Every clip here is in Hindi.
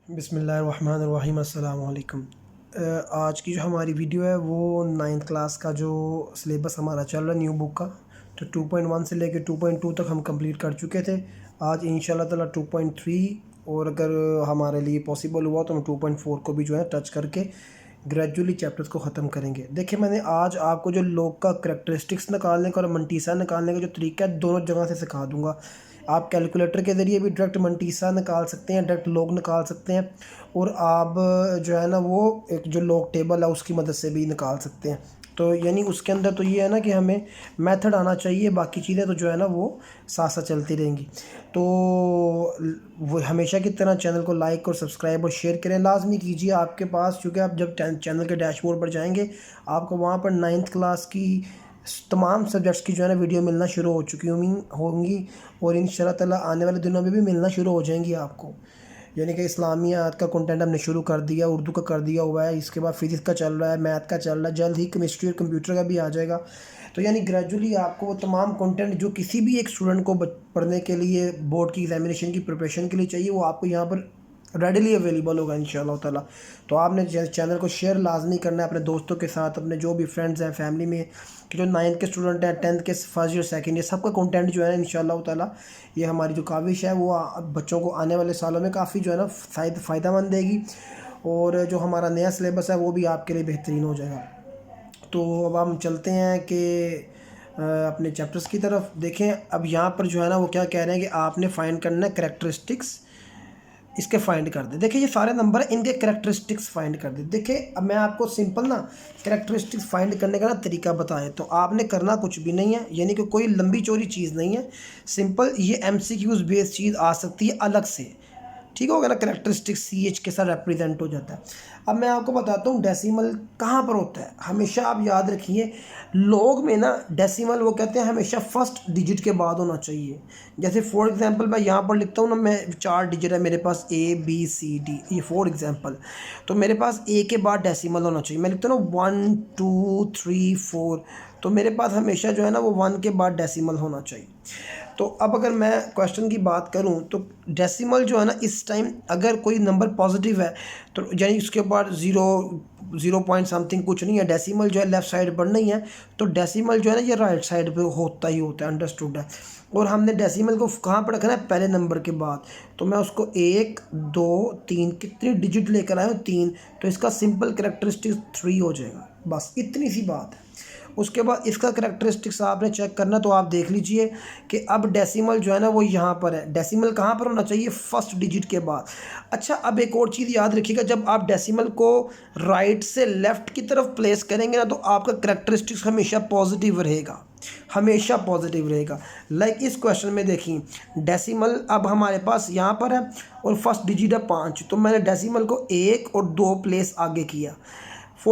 बिस्मिल्लाहिर्रहमानिर्रहीम अस्सलाम वालेकुम। आज की जो हमारी वीडियो है वो 9th क्लास का जो सिलेबस हमारा चल रहा है न्यू बुक का, तो 2.1 से लेकर 2.2 तक हम कंप्लीट कर चुके थे। आज इंशाल्लाह ताला 2.3 और अगर हमारे लिए पॉसिबल हुआ तो हम 2.4 को भी जो है टच करके ग्रेजुअली चैप्टर्स को ख़त्म करेंगे। देखिए, मैंने आज आपको जो लोग का करैक्टरिस्टिक्स निकालने का और मंटीसा निकालने का जो तरीका है दोनों जगह से सिखा दूंगा। आप कैलकुलेटर के ज़रिए भी डायरेक्ट मंटीसा निकाल सकते हैं, डायरेक्ट लोग निकाल सकते हैं, और आप जो है ना वो एक जो लोग टेबल है उसकी मदद से भी निकाल सकते हैं। तो यानी उसके अंदर तो ये है ना कि हमें मेथड आना चाहिए, बाकी चीज़ें तो जो है ना वो साथ साथ चलती रहेंगी। तो वो हमेशा की तरह चैनल को लाइक और सब्सक्राइब और शेयर करें लाजमी कीजिए। आपके पास चूँकि आप जब चैनल के डैशबोर्ड पर जाएंगे आपको वहाँ पर 9th क्लास की तमाम सब्जेक्ट्स की जो है ना वीडियो मिलना शुरू हो चुकी होंगी, और इंशाल्लाह ताला आने वाले दिनों में भी मिलना शुरू हो जाएंगी आपको। यानी कि इस्लामियात का कंटेंट हमने शुरू कर दिया, उर्दू का कर दिया हुआ है, इसके बाद फिज़िक्स का चल रहा है, मैथ का चल रहा है, जल्द ही केमिस्ट्री और कंप्यूटर का भी आ जाएगा। तो यानी ग्रेजुअली आपको वो तमाम कंटेंट जो किसी भी एक स्टूडेंट को पढ़ने के लिए बोर्ड की एग्जामिनेशन की प्रिपरेशन के लिए चाहिए वो आपको यहाँ पर रेडीली अवेलेबल होगा इंशाल्लाह ताला। तो आपने चैनल को शेयर लाजमी करना है अपने दोस्तों के साथ, अपने जो भी फ्रेंड्स हैं फैमिली में कि जो 9th के स्टूडेंट हैं, 10th के फर्स्ट ईयर सेकंड ईयर, सबका कंटेंट जो है इंशाल्लाह ताला ये हमारी जो काविश है वो बच्चों को आने वाले सालों में काफ़ी जो है ना फ़ायदेमंद देगी, और जो हमारा नया सिलेबस है वो भी आपके लिए बेहतरीन हो जाएगा। तो अब हम चलते हैं कि अपने चैप्टर्स की तरफ। देखें, अब यहाँ पर जो है ना वो क्या कह रहे हैं कि आपने फ़ाइंड करना है करैक्टरिस्टिक्स, इसके फाइंड कर दे। देखिए, ये सारे नंबर है, इनके करैक्टरिस्टिक्स फाइंड कर दे। देखिए, अब मैं आपको सिंपल ना करैक्टरिस्टिक्स फाइंड करने का ना तरीका बताएं, तो आपने करना कुछ भी नहीं है, यानी कि कोई लंबी चौड़ी चीज़ नहीं है, सिंपल ये MCQs बेस्ड चीज़ आ सकती है अलग से, ठीक हो गया ना। करैक्टरिस्टिक्स CH के साथ रिप्रेजेंट हो जाता है। अब मैं आपको बताता हूँ डेसिमल कहाँ पर होता है। हमेशा आप याद रखिए, लोग में ना डेसिमल वो कहते हैं हमेशा फर्स्ट डिजिट के बाद होना चाहिए। जैसे फॉर एग्जांपल मैं यहाँ पर लिखता हूँ ना, मैं 4 डिजिट है मेरे पास ABCD, ये फॉर एग्जांपल, तो मेरे पास A के बाद डेसिमल होना चाहिए। मैं लिखता हूँ ना 1 2 3 4, तो मेरे पास हमेशा जो है ना वो 1 के बाद डेसिमल होना चाहिए। तो अब अगर मैं क्वेश्चन की बात करूं तो डेसिमल जो है ना इस टाइम अगर कोई नंबर पॉजिटिव है तो यानी उसके बाद 0 पॉइंट समथिंग कुछ नहीं है, डेसिमल जो है लेफ़्ट साइड पर नहीं है, तो डेसिमल जो है ना ये राइट साइड पे होता ही होता है, अंडरस्टूड है। और हमने डेसिमल को कहाँ पर रखना है, पहले नंबर के बाद। तो मैं उसको 1 2 3 कितने डिजिट लेकर आया हूँ 3, तो इसका सिंपल करेक्टरिस्टिक 3 हो जाएगा, बस इतनी सी बात है। उसके बाद इसका करैक्टरिस्टिक्स आपने चेक करना, तो आप देख लीजिए कि अब डेसिमल जो है ना वो यहाँ पर है। डेसिमल कहाँ पर होना चाहिए, फर्स्ट डिजिट के बाद। अच्छा, अब एक और चीज़ याद रखिएगा, जब आप डेसिमल को राइट से लेफ़्ट की तरफ प्लेस करेंगे ना तो आपका करैक्टरिस्टिक्स हमेशा पॉजिटिव रहेगा, हमेशा पॉजिटिव रहेगा। लाइक इस क्वेश्चन में देखिए, डेसिमल अब हमारे पास यहाँ पर है और फर्स्ट डिजिट है 5, तो मैंने डेसिमल को 1 और 2 प्लेस आगे किया।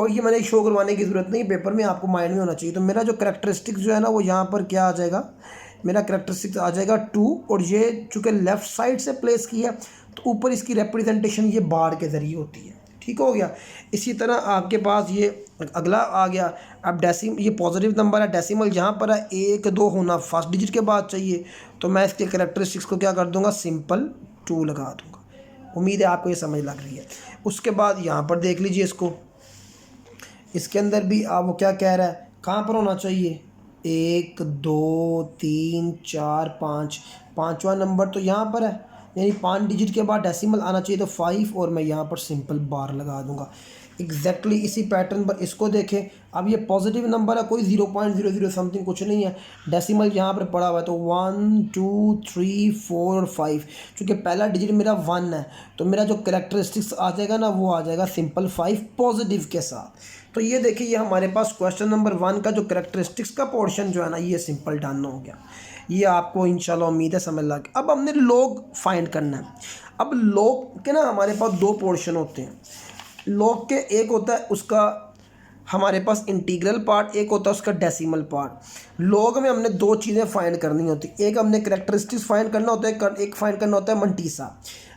ये मैंने शो करवाने की ज़रूरत नहीं, पेपर में आपको माइंड में होना चाहिए। तो मेरा जो करैक्टरिस्टिक्स जो है ना वो यहाँ पर क्या आ जाएगा, मेरा करैक्टरिस्टिक्स आ जाएगा 2, और ये चूँकि लेफ़्ट साइड से प्लेस किया तो ऊपर इसकी रिप्रेजेंटेशन ये बार के ज़रिए होती है, ठीक हो गया। इसी तरह आपके पास ये अगला आ गया। अब ये पॉजिटिव नंबर है, डेसिमल जहाँ पर है 1 2 होना फर्स्ट डिजिट के बाद चाहिए, तो मैं इसके करैक्टरिस्टिक्स को क्या कर दूँगा, सिंपल 2 लगा दूँगा। उम्मीद है आपको ये समझ लग रही है। उसके बाद यहाँ पर देख लीजिए, इसके अंदर भी आप वो क्या कह रहा है, कहाँ पर होना चाहिए, 1 2 3 4 5, पाँचवा नंबर तो यहाँ पर है, यानी 5 डिजिट के बाद डेसिमल आना चाहिए, तो 5, और मैं यहाँ पर सिंपल बार लगा दूंगा। एग्जैक्टली इसी पैटर्न पर इसको देखें। अब ये पॉजिटिव नंबर है, कोई 0.00 समथिंग कुछ नहीं है, डेसिमल यहाँ पर पड़ा हुआ है, तो 1 2 3 4 और 5, चूँकि पहला डिजिट मेरा 1 है तो मेरा जो करैक्टरिस्टिक्स आ जाएगा ना वो आ जाएगा सिंपल 5 पॉजिटिव के साथ। तो ये देखिए, ये हमारे पास क्वेश्चन नंबर 1 का जो करैक्टरिस्टिक्स का पोर्शन जो है ना ये सिंपल डन हो गया। ये आपको इंशाल्लाह उम्मीद है समझ लग गया। अब हमने लोग फाइंड करना है। अब लोग के ना हमारे पास 2 पोर्शन होते हैं। लोग के एक होता है उसका हमारे पास इंटीग्रल पार्ट, एक होता है उसका डेसिमल पार्ट। लोग में हमने 2 चीज़ें फाइंड करनी होती, एक हमने करैक्टरिस्टिक्स फाइंड करना होता है, एक फाइंड करना होता है मंटीसा।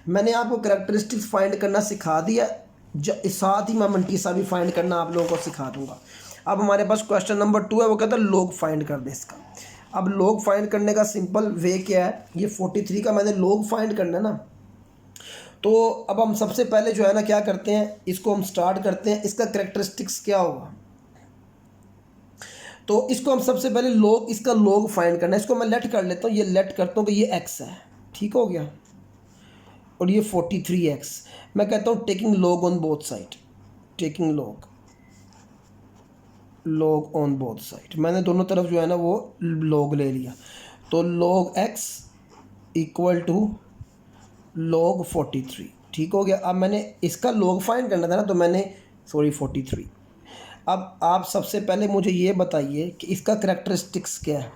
मैंने आपको करैक्टरिस्टिक्स फाइंड करना सिखा दिया, साथ ही मैं मंटीसा भी फाइंड करना आप लोगों को सिखा दूंगा। अब हमारे पास क्वेश्चन नंबर 2 है, वो कहता है लोग फाइंड कर दे इसका। अब लोग फाइंड करने का सिंपल वे क्या है, ये 43 का मैंने लोग फाइंड करना है ना, तो अब हम सबसे पहले जो है ना क्या करते हैं, इसको हम स्टार्ट करते हैं। इसका कैरेक्टरिस्टिक्स क्या होगा, तो इसको हम सबसे पहले लॉग, इसका लॉग फाइंड करना है। इसको मैं लेट कर लेता हूँ, ये लेट करता हूँ कि ये x है, ठीक हो गया, और ये 43x। मैं कहता हूँ taking log on both side, taking log on both side. मैंने दोनों तरफ जो है ना वो लॉग ले लिया। तो log x equal to log 43, ठीक हो गया। अब मैंने इसका log फाइंड करना था ना, तो मैंने 43। अब आप सबसे पहले मुझे ये बताइए कि इसका करैक्टरिस्टिक्स क्या है।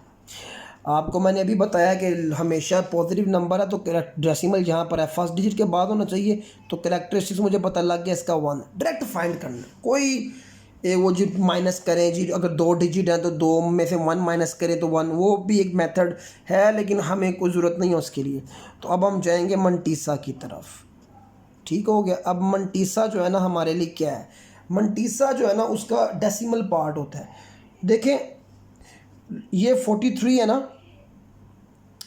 आपको मैंने अभी बताया कि हमेशा पॉजिटिव नंबर है तो डेसिमल जहाँ पर है फर्स्ट डिजिट के बाद होना चाहिए। तो करैक्टरिस्टिक्स मुझे पता लग गया, इसका 1 डायरेक्ट फाइंड करना। कोई वो जी माइनस करें जी, अगर 2 डिजिट हैं तो 2 में से 1 माइनस करें तो 1, वो भी एक मेथड है, लेकिन हमें कोई ज़रूरत नहीं है उसके लिए। तो अब हम जाएंगे मंटीसा की तरफ, ठीक हो गया। अब मंटीसा जो है ना हमारे लिए क्या है, मंटीसा जो है ना उसका डेसिमल पार्ट होता है। देखें ये 43 है ना,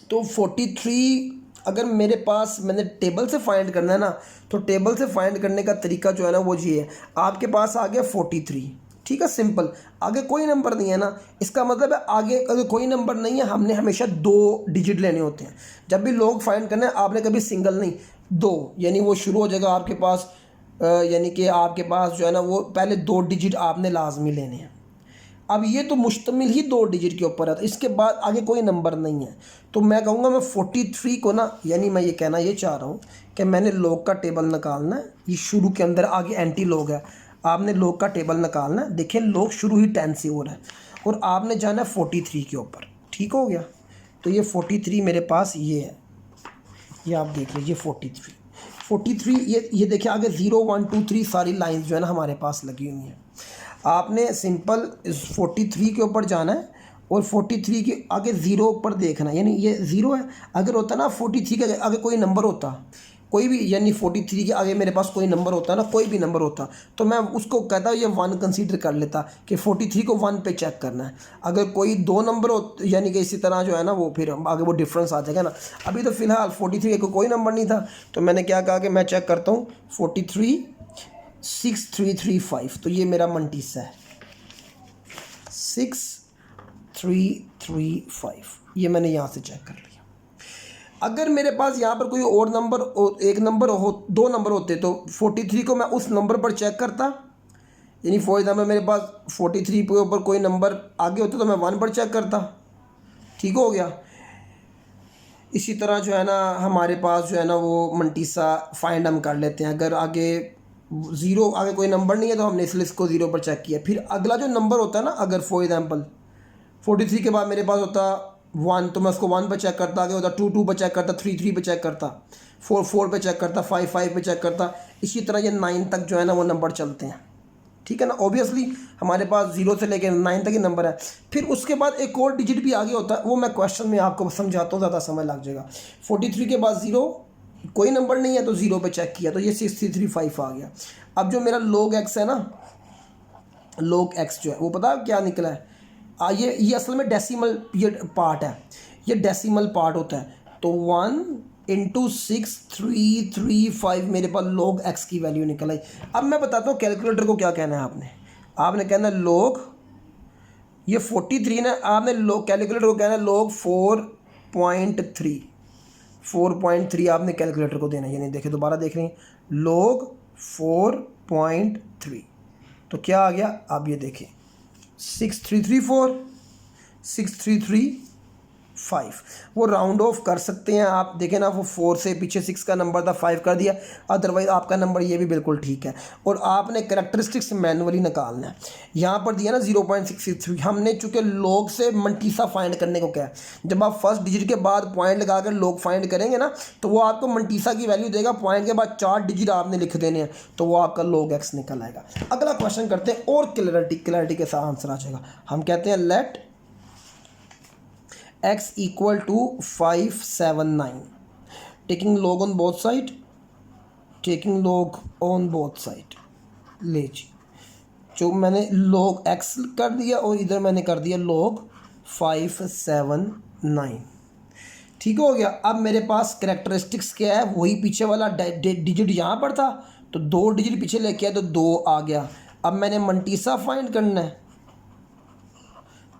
तो 43 अगर मेरे पास मैंने टेबल से फाइंड करना है ना, तो टेबल से फाइंड करने का तरीका जो है ना वो ये है। आपके पास आ गया 43, ठीक है, सिंपल। आगे कोई नंबर नहीं है ना, इसका मतलब है आगे अगर कोई नंबर नहीं है, हमने हमेशा 2 डिजिट लेने होते हैं। जब भी लॉग फाइंड करना है आपने कभी सिंगल नहीं, 2, यानी वो शुरू हो जाएगा आपके पास, यानी कि आपके पास जो है ना वो पहले 2 डिजिट आपने लाजमी लेने हैं। अब ये तो मुश्तमिल ही 2 डिजिट के ऊपर है, तो इसके बाद आगे कोई नंबर नहीं है। तो मैं कहूँगा मैं 43 को ना, यानी मैं ये कहना ये चाह रहा हूँ कि मैंने लॉग का टेबल निकालना है। ये शुरू के अंदर आगे एंटी लॉग है, आपने लॉग का टेबल निकालना है। देखिए लॉग शुरू ही 10 से हो रहा है और आपने जाना है 43 के ऊपर, ठीक हो गया। तो ये 43 मेरे पास ये है, ये आप देख लीजिए 43। ये देखिए आगे 0 1 2 3 सारी लाइंस जो है ना हमारे पास लगी हुई हैं। आपने सिंपल इस 43 के ऊपर जाना है और 43 के आगे 0 ऊपर देखना है, यानी ये 0 है। अगर होता ना 43 के आगे कोई नंबर होता, कोई भी, यानी 43 के आगे मेरे पास कोई नंबर होता ना, कोई भी नंबर होता, तो मैं उसको कहता ये 1 कंसीडर कर लेता कि 43 को 1 पे चेक करना है। अगर कोई 2 नंबर हो, यानी कि इसी तरह जो है ना वो फिर आगे वो डिफरेंस आ जाएगा ना। अभी तो फ़िलहाल 43 को कोई नंबर नहीं था, तो मैंने क्या कहा कि मैं चेक करता हूँ 43 6335। तो ये मेरा मंटीसा है 6335, ये मैंने यहाँ से चेक कर लिया। अगर मेरे पास यहाँ पर कोई और नंबर, एक नंबर हो, 2 नंबर होते, तो 43 को मैं उस नंबर पर चेक करता। यानी फॉर एग्जाम्पल मेरे पास 43 के ऊपर कोई नंबर आगे होता तो मैं 1 पर चेक करता, ठीक हो गया। इसी तरह जो है ना हमारे पास जो है ना वो मंटीसा फाइंड हम कर लेते हैं। अगर आगे 0 आगे कोई नंबर नहीं है तो हमने इसलिए इसको 0 पर चेक किया। फिर अगला जो नंबर होता है ना, अगर फॉर एग्जांपल 43 के बाद मेरे पास होता 1, तो मैं उसको 1 पर चेक करता। आगे होता 2 2 पर चेक करता, 3 3 पर चेक करता, 4 4 पर चेक करता, 5 5 पर चेक करता। इसी तरह ये 9 तक जो है ना वो नंबर चलते हैं, ठीक है ना। ऑब्वियसली हमारे पास 0 से लेकर 9 तक ही नंबर है। फिर उसके बाद एक और डिजिट भी आगे होता है, वो मैं क्वेश्चन में आपको समझाता हूँ, ज़्यादा समय लग जाएगा। 43 के बाद 0, कोई नंबर नहीं है तो 0 पे चेक किया, तो ये 6335 आ गया। अब जो मेरा log x है ना, log x जो है वो पता क्या निकला है, ये असल में डेसिमल ये पार्ट है, ये डेसिमल पार्ट होता है। तो 1 इंटू 6335 मेरे पास log x की वैल्यू निकल आई। अब मैं बताता हूँ कैलकुलेटर को क्या कहना है। आपने कहना है log, ये 43 ना, आपने log कैलकुलेटर को कहना है log 4.3 आपने कैलकुलेटर को देना है। यानी देखिए दोबारा देख रहे हैं log 4.3, तो क्या आ गया, आप ये देखिए 6334 6335। वो राउंड ऑफ कर सकते हैं आप, देखें ना वो 4 से पीछे 6 का नंबर था, 5 कर दिया, अदरवाइज आपका नंबर ये भी बिल्कुल ठीक है। और आपने कैरेक्टरिस्टिक्स मैनुअली निकालना है। यहाँ पर दिया ना 0.663, हमने चूँकि लॉग से मंटीसा फाइंड करने को क्या है, जब आप फर्स्ट डिजिट के बाद पॉइंट लगा कर लॉग फाइंड करेंगे ना, तो वो आपको मंटीसा की वैल्यू देगा। पॉइंट के बाद 4 डिजिट आपने लिख देने हैं, तो वो आपका log x निकल आएगा। अगला क्वेश्चन करते हैं और क्लैरिटी के साथ आंसर आ जाएगा। हम कहते हैं let x equal to 579, taking log on both side, taking log on both side. ले जी, जो मैंने log x कर दिया और इधर मैंने कर दिया log 579। ठीक हो गया। अब मेरे पास कैरेक्टरिस्टिक्स क्या है, वही पीछे वाला डिजिट यहाँ पर था तो 2 डिजिट पीछे लेके आया तो 2 आ गया। अब मैंने मंटीसा फाइंड करना है,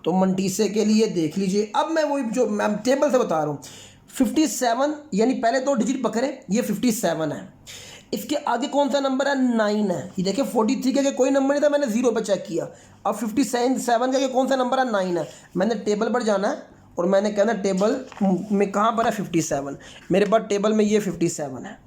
तो मंटीसे के लिए देख लीजिए, अब मैं वही जो मैं टेबल से बता रहा हूँ 57, यानी पहले 2 डिजिट पकड़े, ये 57 है। इसके आगे कौन सा नंबर है, 9 है। ये देखिए 43 के आगे कोई नंबर नहीं था, मैंने 0 पे चेक किया। अब 57 के आगे कौन सा नंबर है, 9 है। मैंने टेबल पर जाना है और मैंने कहना टेबल में कहाँ पर है, 57। मेरे पास टेबल में ये 57 है।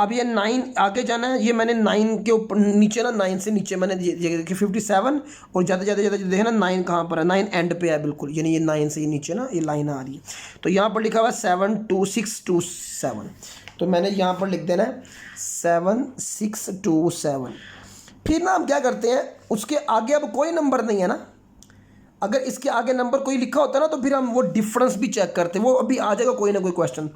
अब ये 9 आगे जाना है, ये मैंने 9 के ऊपर नीचे ना, 9 से नीचे मैंने ये देखिए 57 और ज़्यादा देखना 9 कहाँ पर है, 9 एंड पे है बिल्कुल, यानी ये 9 से ये नीचे ना ये लाइन आ रही है। तो यहाँ पर लिखा हुआ है 72627, तो मैंने यहाँ पर लिख देना है 7627। फिर ना हम क्या करते हैं, उसके आगे अब कोई नंबर नहीं है ना, अगर इसके आगे नंबर कोई लिखा होता ना तो फिर हम वो डिफरेंस भी चेक करते, वो अभी आ जाएगा कोई ना कोई क्वेश्चन।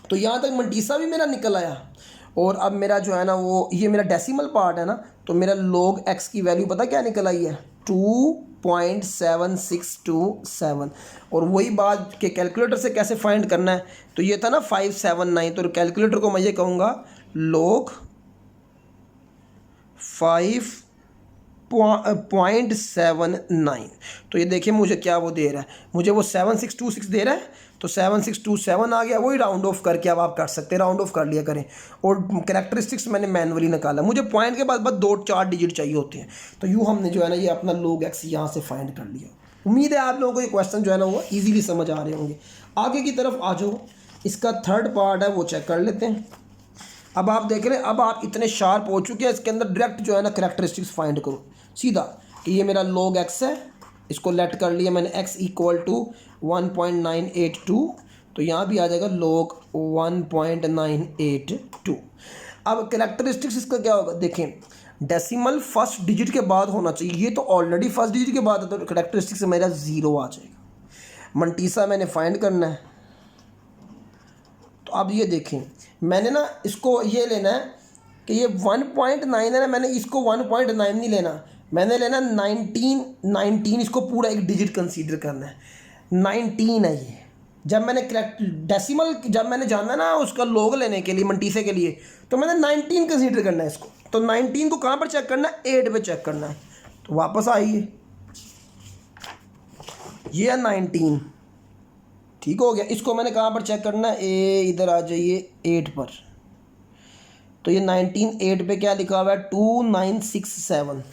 तो यहाँ तक मंटीसा भी मेरा निकल आया। और अब मेरा जो है ना वो ये मेरा डेसिमल पार्ट है ना, तो मेरा log x की वैल्यू पता क्या निकल आई है, 2.7627। और वही बात कि कैलकुलेटर से कैसे फाइंड करना है, तो ये था ना 579, तो कैलकुलेटर को मैं ये कहूँगा log 5.79। तो ये देखिए मुझे क्या वो दे रहा है, मुझे वो 7626 दे रहा है, तो 7627 आ गया। वही राउंड ऑफ करके अब आप कर सकते हैं, राउंड ऑफ कर लिया करें। और कैरेक्टरिस्टिक्स मैंने मैनुअली निकाला, मुझे पॉइंट के बाद बस 2-4 डिजिट चाहिए होते हैं। तो यूँ हमने जो है ना ये अपना log x यहाँ से फाइंड कर लिया। उम्मीद है आप लोगों को ये क्वेश्चन जो है ना वो ईजीली समझ आ रहे होंगे। आगे की तरफ आ जाओ, इसका थर्ड पार्ट है वो चेक कर लेते हैं। अब आप देख रहे हैं, अब आप इतने शार्प हो चुके हैं, इसके अंदर डायरेक्ट जो है ना कैरेक्टरिस्टिक्स फाइंड करो सीधा, कि ये मेरा log x है, इसको लेट कर लिया मैंने x इक्वल टू 1.982, तो यहाँ भी आ जाएगा log 1.982। अब कैरेक्टरिस्टिक्स इसका क्या होगा, देखें डेसिमल फर्स्ट डिजिट के बाद होना चाहिए, ये तो ऑलरेडी फर्स्ट डिजिट के बाद है, तो कैरेक्टरिस्टिक्स मेरा 0 आ जाएगा। मंटीसा मैंने फाइंड करना है, तो अब ये देखें मैंने ना इसको ये लेना है कि ये 1.9 है ना, मैंने इसको 1.9 नहीं लेना, मैंने लेना 19, इसको पूरा एक डिजिट कंसीडर करना है। 19 है ये। जब मैंने डेसिमल जब मैंने जाना ना उसका log लेने के लिए मंटीसे के लिए, तो मैंने 19 कंसीडर करना है इसको। तो 19 को कहाँ पर चेक करना है, 8 पे चेक करना है। तो वापस आइए, ये है 19, ठीक हो गया। इसको मैंने कहाँ पर चेक करना है, इधर आ जाइए 8 पर। तो ये 19 8 पे क्या लिखा हुआ है, 2967,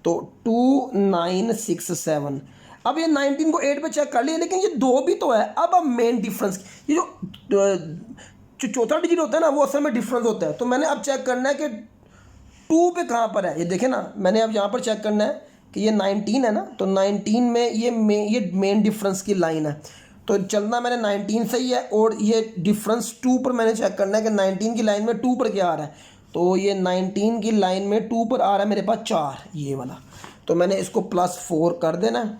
तो 2967। अब ये 19 को 8 पे चेक कर लिया, लेकिन ये 2 भी तो है। अब मेन डिफरेंस, ये जो चौथा डिजिट होता है ना वो असल में डिफरेंस होता है। तो मैंने अब चेक करना है कि 2 पे कहाँ पर है, ये देखें ना, मैंने अब यहाँ पर चेक करना है कि ये 19 है ना, तो 19 में ये मेन डिफरेंस की लाइन है, तो चलना मैंने 19 से ही है। और ये डिफरेंस 2 पर मैंने चेक करना है कि 19 की लाइन में 2 पर क्या आ रहा है, तो ये 19 की लाइन में 2 पर आ रहा है मेरे पास 4, ये वाला। तो मैंने इसको +4 कर देना है,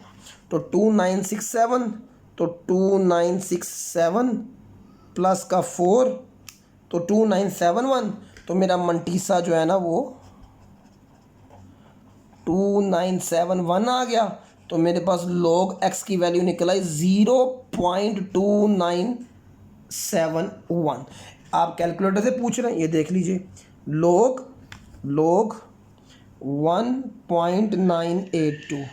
तो 2967, तो 2967 प्लस का 4, तो 2971। तो मेरा मंटीसा जो है ना वो 2971 आ गया। तो मेरे पास log x की वैल्यू निकल आई 0.2971। आप कैलकुलेटर से पूछ रहे हैं, ये देख लीजिए, log 1.982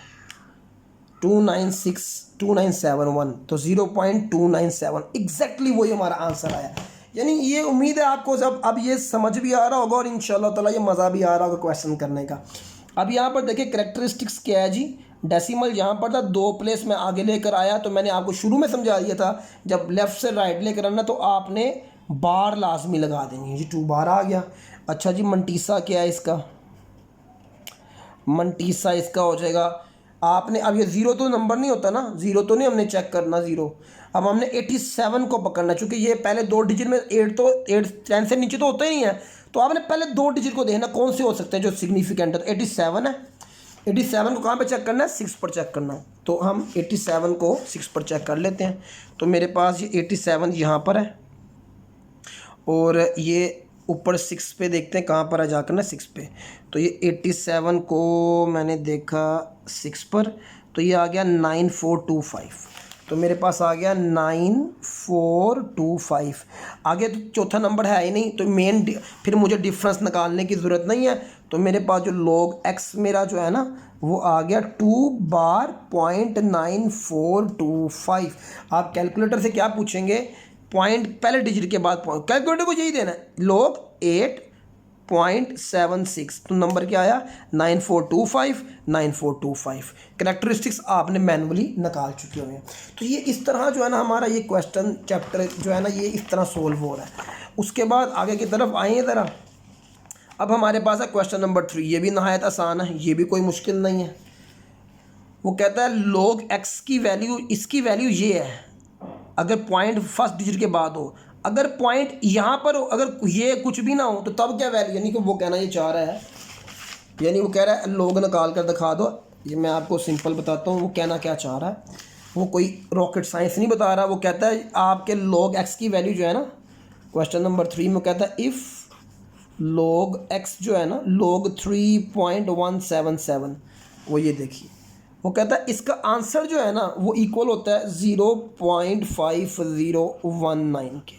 2971, तो 0.297 एग्जैक्टली वही हमारा आंसर आया। यानी ये उम्मीद है आपको अब ये समझ भी आ रहा होगा और इंशाल्लाह ताला ये मज़ा भी आ रहा होगा क्वेश्चन करने का। अब यहाँ पर देखिए कैरेक्टरिस्टिक्स क्या है जी, डेसिमल यहाँ पर था 2 प्लेस में आगे लेकर आया, तो मैंने आपको शुरू में समझा दिया था जब लेफ़्ट से राइट लेकर आना तो आपने बार लाजमी लगा देंगे। जी 2 बार आ गया। अच्छा जी मंटीसा क्या है इसका, मंटीसा इसका हो जाएगा, आपने अब ये 0 तो नंबर नहीं होता ना, 0 तो नहीं हमने चेक करना 0, अब हमने 87 को पकड़ना, चूँकि ये पहले 2 डिजिट में 8 तो 10 से नीचे तो होता ही नहीं है, तो आपने पहले 2 डिजिट को देखना कौन से हो सकते हैं जो सिग्निफिकेंट है। तो 87 है, 87 को कहाँ पे चेक करना है, 6 पर चेक करना है। तो हम 87 को 6 पर चेक कर लेते हैं। तो मेरे पास ये 87 यहाँ पर है और ये ऊपर 6 पे देखते हैं कहाँ पर है जाकर ना, 6 पे। तो ये 87 को मैंने देखा 6 पर, तो ये आ गया 9425। तो मेरे पास आ गया 9425। आगे तो चौथा नंबर है ही नहीं, तो फिर मुझे डिफरेंस निकालने की ज़रूरत नहीं है। तो मेरे पास जो log x मेरा जो है ना वो आ गया 2 बार 0.9425। आप कैलकुलेटर से क्या पूछेंगे, पॉइंट पहले डिजिट के बाद पॉइंट, कैलकुलेटर को यही देना है, log 8.76। तो नंबर क्या आया 9425। करेक्टरिस्टिक्स आपने मैनुअली निकाल चुके हुए हैं। तो ये इस तरह जो है ना हमारा ये क्वेश्चन चैप्टर जो है ना ये इस तरह सोल्व हो रहा है। उसके बाद आगे की तरफ आए ज़रा। अब हमारे पास है क्वेश्चन नंबर 3। ये भी नहायत आसान है, ये भी कोई मुश्किल नहीं है। वो कहता है log x की वैल्यू, इसकी वैल्यू ये है अगर पॉइंट फर्स्ट डिजिट के बाद हो, अगर पॉइंट यहाँ पर हो, अगर ये कुछ भी ना हो तो तब क्या वैल्यू, यानी कि वो कहना ये चाह रहा है, यानी वो कह रहा है log निकाल कर दिखा दो। ये मैं आपको सिंपल बताता हूँ वो कहना क्या चाह रहा है। वो कोई रॉकेट साइंस नहीं बता रहा, वो कहता है आपके log x की वैल्यू जो है ना, क्वेश्चन नंबर 3 में कहता है इफ़ log x जो है ना log 3.177, वो ये देखिए वो कहता है इसका आंसर जो है ना वो इक्वल होता है 0.5019 के।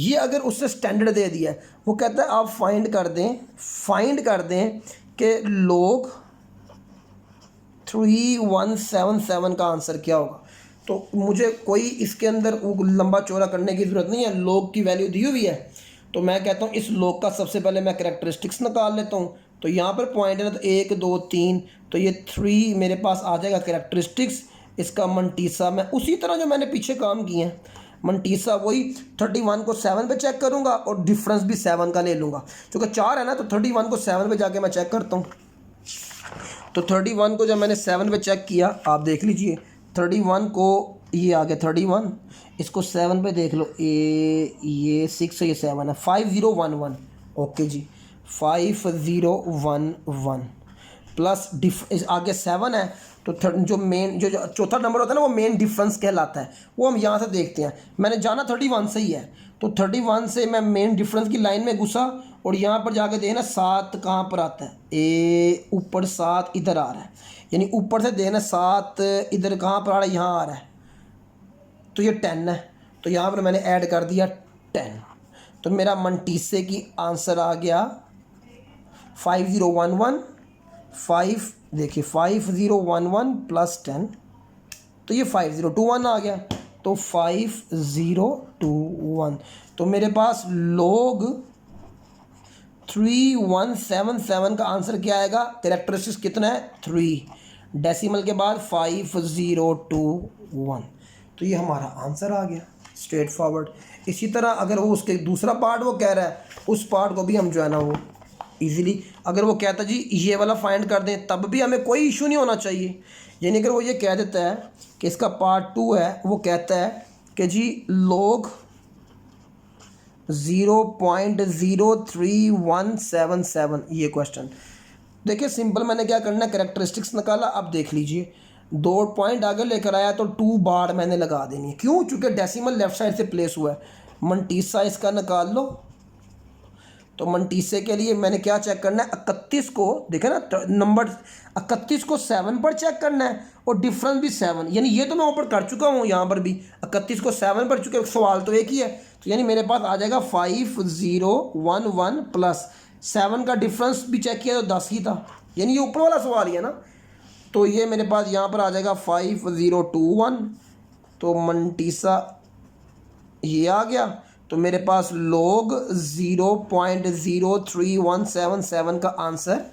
ये अगर उससे स्टैंडर्ड दे दिया है, वो कहता है आप फाइंड कर दें कि log 3177 का आंसर क्या होगा। तो मुझे कोई इसके अंदर लंबा चौड़ा करने की ज़रूरत नहीं है, log की वैल्यू दी हुई है। तो मैं कहता हूँ इस log का सबसे पहले मैं करेक्टरिस्टिक्स निकाल लेता हूँ। तो यहाँ पर पॉइंट है ना, तो 1 2 3, तो ये 3 मेरे पास आ जाएगा करेक्टरिस्टिक्स। इसका मंटीसा मैं उसी तरह जो मैंने पीछे काम किए हैं, मंटीसा वही 31 को 7 पे चेक करूँगा और डिफरेंस भी 7 का ले लूँगा। क्योंकि 4 है ना, तो 31 को 7 पे जाके मैं चेक करता हूँ। तो 31 को जब मैंने 7 पे चेक किया, आप देख लीजिए 31 को ये आ गया 31, इसको 7 पे देख लो, ये 6 है, ये 7 है, 5011। ओके जी 5011 प्लस आगे 7 है। तो जो मेन जो चौथा नंबर होता है ना वो मेन डिफरेंस कहलाता है, वो हम यहाँ से देखते हैं। मैंने जाना 31 से ही है, तो 31 से मैं मेन डिफरेंस की लाइन में घुसा और यहाँ पर जाके देखना 7 कहाँ पर आता है, ऊपर 7 इधर आ रहा है, यानी ऊपर से देखना 7 इधर कहाँ पर आ रहा है, यहाँ आ रहा है, तो ये 10 है। तो यहाँ पर मैंने ऐड कर दिया 10। तो मेरा मंटीसे की आंसर आ गया 5011। देखिए 5011 प्लस 10, तो ये 5021 आ गया। तो 5021, तो मेरे पास log 3177 का आंसर क्या आएगा, कैरेक्टरिस्टिक्स कितना है 3, डेसिमल के बाद 5021। तो ये हमारा आंसर आ गया स्ट्रेट फॉरवर्ड। इसी तरह अगर वो उसके दूसरा पार्ट वो कह रहा है, उस पार्ट को भी हम जो है ना वो इजीली, अगर वो कहता जी ये वाला फाइंड कर दें तब भी हमें कोई इशू नहीं होना चाहिए। यानी अगर वो ये कह देता है कि इसका पार्ट 2 है, वो कहता है कि जी log 0.03177, ये क्वेश्चन देखिए सिंपल। मैंने क्या करना है, कैरेक्टरिस्टिक्स निकाला। अब देख लीजिए 2 पॉइंट आगे लेकर आया तो 2 बार मैंने लगा देनी है, क्यों, चूँकि डेसिमल लेफ्ट साइड से प्लेस हुआ है। मंटीसा इसका निकाल लो। तो मंटीसे के लिए मैंने क्या चेक करना है, 31 को देखे ना नंबर 31 को 7 पर चेक करना है और डिफरेंस भी 7, यानी ये तो मैं ऊपर कर चुका हूँ, यहाँ पर भी 31 को 7 पर चुके, सवाल तो एक ही है। तो यानी मेरे पास आ जाएगा 5011 प्लस 7 का डिफरेंस भी चेक किया तो 10 ही था, यानी ये ऊपर वाला सवाल ही है ना। तो ये मेरे पास यहाँ पर आ जाएगा 5021। तो मंटीसा ये आ गया। तो मेरे पास log 0.03177 का आंसर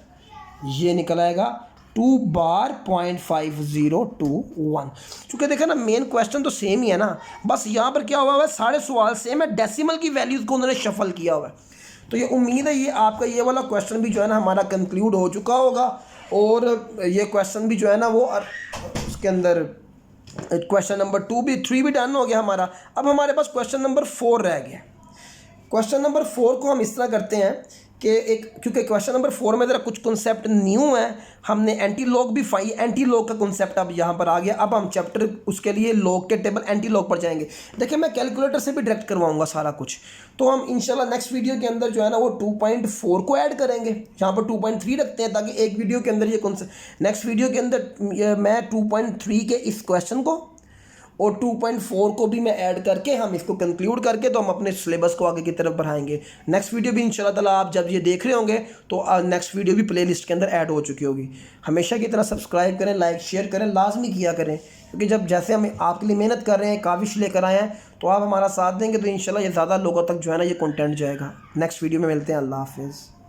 ये निकल आएगा 2 बार 0.5021। चूँकि देखा ना मेन क्वेश्चन तो सेम ही है ना, बस यहाँ पर क्या हुआ है, सारे सवाल सेम है, डेसिमल की वैल्यूज़ को उन्होंने शफल किया हुआ है। तो ये उम्मीद है ये आपका ये वाला क्वेश्चन भी जो है ना हमारा कंक्लूड हो चुका होगा। और ये क्वेश्चन भी जो है ना वो उसके अंदर क्वेश्चन नंबर 3 भी डन हो गया हमारा। अब हमारे पास क्वेश्चन नंबर 4 रह गया। क्वेश्चन नंबर 4 को हम इस तरह करते हैं कि क्योंकि क्वेश्चन नंबर 4 में ज़रा कुछ कॉन्सेप्ट न्यू है, हमने एंटी लॉग भी एंटी लॉग का कॉन्सेप्ट अब यहाँ पर आ गया। अब हम चैप्टर उसके लिए लॉग के टेबल एंटी लॉग पर जाएंगे। देखिए मैं कैलकुलेटर से भी डायरेक्ट करवाऊंगा सारा कुछ। तो हम इंशाल्लाह नेक्स्ट वीडियो के अंदर जो है ना वो 2.4 को ऐड करेंगे, यहाँ पर 2.3 रखते हैं ताकि एक वीडियो के अंदर ये कॉन्सेप्ट, नेक्स्ट वीडियो के अंदर मैं 2.3 के इस क्वेश्चन को और 2.4 को भी मैं ऐड करके हम इसको कंक्लूड करके तो हम अपने सिलेबस को आगे की तरफ बढ़ाएंगे। नेक्स्ट वीडियो भी इंशाल्लाह ताला आप जब ये देख रहे होंगे तो नेक्स्ट वीडियो भी प्ले लिस्ट के अंदर ऐड हो चुकी होगी। हमेशा की तरह सब्सक्राइब करें, लाइक शेयर करें, लाजमी किया करें, क्योंकि जब जैसे हम आपके लिए मेहनत कर रहे हैं, काविश लेकर आए हैं, तो आप हमारा साथ देंगे तो इंशाल्लाह ये ज़्यादा लोगों तक जो है ना ये कंटेंट जाएगा। नेक्स्ट वीडियो में मिलते हैं। अल्लाह हाफिज़।